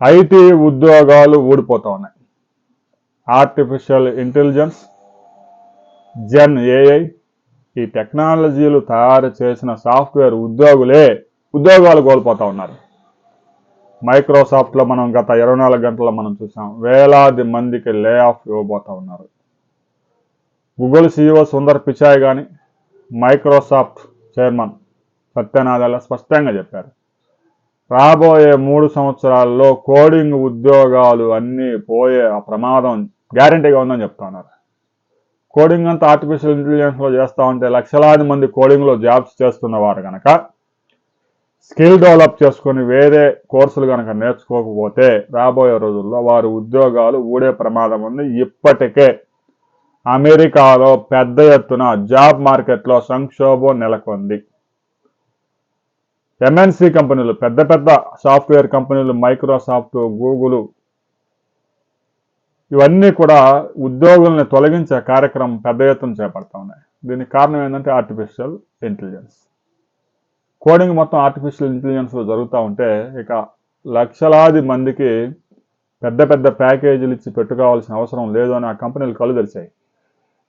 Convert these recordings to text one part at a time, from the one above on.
IT ఉద్యోగాలు ఊడిపోతూ ఉన్నాయి. Artificial intelligence, gen AI, ఈ టెక్నాలజీలు తయారు చేసిన సాఫ్ట్వేర్ ఉద్యోగాలు కోల్పోతూ ఉన్నారు. మైక్రోసాఫ్ట్లో మనం గత 24 గంటల్లో మనం చూసాం, వేలాది మందికి లే ఆఫ్ ఇవ్వబోతూ ఉన్నారు. గూగుల్ CEO సుందర్ పిచాయ్ కానీ, మైక్రోసాఫ్ట్ చైర్మన్ సత్య నాదెల్ల స్పష్టంగా చెప్పారు, రాబోయే 3 సంవత్సరాల్లో కోడింగ్ ఉద్యోగాలు అన్నీ పోయే ప్రమాదం గ్యారంటీగా ఉందని చెప్తున్నారు. కోడింగ్ అంతా ఆర్టిఫిషియల్ ఇంటెలిజెన్స్లో చేస్తూ ఉంటే లక్షలాది మంది కోడింగ్లో జాబ్స్ చేస్తున్నవారు కనుక స్కిల్ డెవలప్ చేసుకొని వేరే కోర్సులు కనుక నేర్చుకోకపోతే రాబోయే రోజుల్లో వారి ఉద్యోగాలు ఊడే ప్రమాదం ఉంది. ఇప్పటికే అమెరికాలో పెద్ద ఎత్తున జాబ్ మార్కెట్లో సంక్షోభం నెలకొంది. MNC కంపెనీలు, పెద్ద పెద్ద సాఫ్ట్వేర్ కంపెనీలు, మైక్రోసాఫ్ట్, గూగుల్, ఇవన్నీ కూడా ఉద్యోగుల్ని తొలగించే కార్యక్రమం పెద్ద ఎత్తున చేపడతా ఉన్నాయి. దీనికి కారణం ఏంటంటే ఆర్టిఫిషియల్ ఇంటెలిజెన్స్. కోడింగ్ మొత్తం ఆర్టిఫిషియల్ ఇంటెలిజెన్స్లో జరుగుతూ ఉంటే ఇక లక్షలాది మందికి పెద్ద పెద్ద ప్యాకేజీలు ఇచ్చి పెట్టుకోవాల్సిన అవసరం లేదు అని ఆ కంపెనీలు కళ్ళు తెరిచాయి.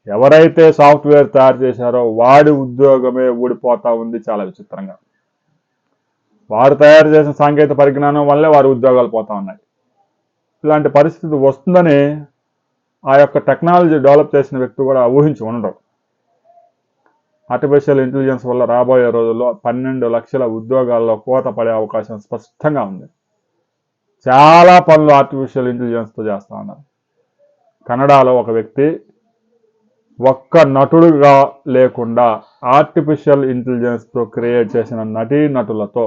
ఎవరైతే సాఫ్ట్వేర్ తయారు చేశారో వాడి ఉద్యోగమే ఊడిపోతూ ఉంది. చాలా విచిత్రంగా వారు తయారు చేసిన సాంకేతిక పరిజ్ఞానం వల్లే వారి ఉద్యోగాలు పోతూ ఉన్నాయి. ఇలాంటి పరిస్థితి వస్తుందని ఆ యొక్క టెక్నాలజీ డెవలప్ చేసిన వ్యక్తి కూడా ఊహించి ఉండరు. ఆర్టిఫిషియల్ ఇంటెలిజెన్స్ వల్ల రాబోయే రోజుల్లో 12 లక్షల ఉద్యోగాల్లో కోత పడే అవకాశం స్పష్టంగా ఉంది. చాలా పనులు ఆర్టిఫిషియల్ ఇంటెలిజెన్స్తో చేస్తూ ఉన్నారు. కెనడాలో ఒక వ్యక్తి ఒక్క నటుడుగా లేకుండా ఆర్టిఫిషియల్ ఇంటెలిజెన్స్తో క్రియేట్ చేసిన నటీనటులతో,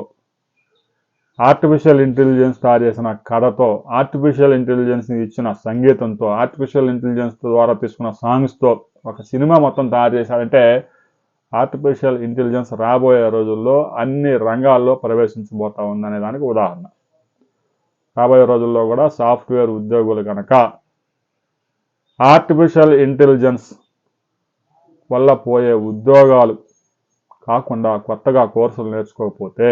ఆర్టిఫిషియల్ ఇంటెలిజెన్స్ తయారు చేసిన కథతో, ఆర్టిఫిషియల్ ఇంటెలిజెన్స్ని ఇచ్చిన సంగీతంతో, ఆర్టిఫిషియల్ ఇంటెలిజెన్స్ ద్వారా తీసుకున్న సాంగ్స్తో ఒక సినిమా మొత్తం తయారు చేశారంటే ఆర్టిఫిషియల్ ఇంటెలిజెన్స్ రాబోయే రోజుల్లో అన్ని రంగాల్లో ప్రవేశించబోతా ఉందనే దానికి ఉదాహరణ. రాబోయే రోజుల్లో కూడా సాఫ్ట్వేర్ ఉద్యోగులు కనుక ఆర్టిఫిషియల్ ఇంటెలిజెన్స్ వల్ల పోయే ఉద్యోగాలు కాకుండా కొత్తగా కోర్సులు నేర్చుకోకపోతే,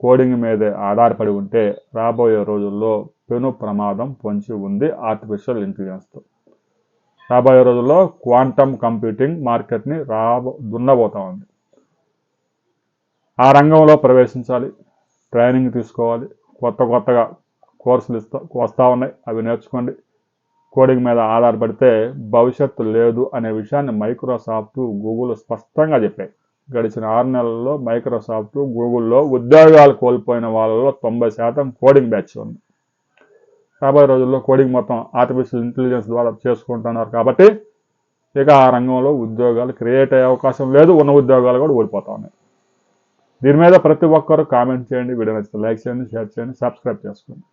కోడింగ్ మీదే ఆధారపడి ఉంటే రాబోయే రోజుల్లో పెను ప్రమాదం పొంచి ఉంది ఆర్టిఫిషియల్ ఇంటెలిజెన్స్తో. రాబోయే రోజుల్లో క్వాంటమ్ కంప్యూటింగ్ మార్కెట్ని దున్నబోతా ఉంది. ఆ రంగంలో ప్రవేశించాలి, ట్రైనింగ్ తీసుకోవాలి, కొత్తగా కోర్సులు వస్తూ ఉన్నాయి, అవి నేర్చుకోండి. కోడింగ్ మీద ఆధారపడితే భవిష్యత్తు లేదు అనే విషయాన్ని మైక్రోసాఫ్ట్, గూగుల్ స్పష్టంగా చెప్పాయి. గడిచిన 6 నెలల్లో మైక్రోసాఫ్ట్, గూగుల్లో ఉద్యోగాలు కోల్పోయిన వాళ్ళలో 90% కోడింగ్ బ్యాచ్ ఉంది. రాబోయే రోజుల్లో కోడింగ్ మొత్తం ఆర్టిఫిషియల్ ఇంటెలిజెన్స్ ద్వారా చేసుకుంటున్నారు కాబట్టి ఇక ఆ రంగంలో ఉద్యోగాలు క్రియేట్ అయ్యే అవకాశం లేదు. ఉన్న ఉద్యోగాలు కూడా ఓడిపోతా ఉన్నాయి. దీని మీద ప్రతి ఒక్కరు కామెంట్ చేయండి, వీడియో నచ్చితే లైక్ చేయండి, షేర్ చేయండి, సబ్స్క్రైబ్ చేసుకోండి.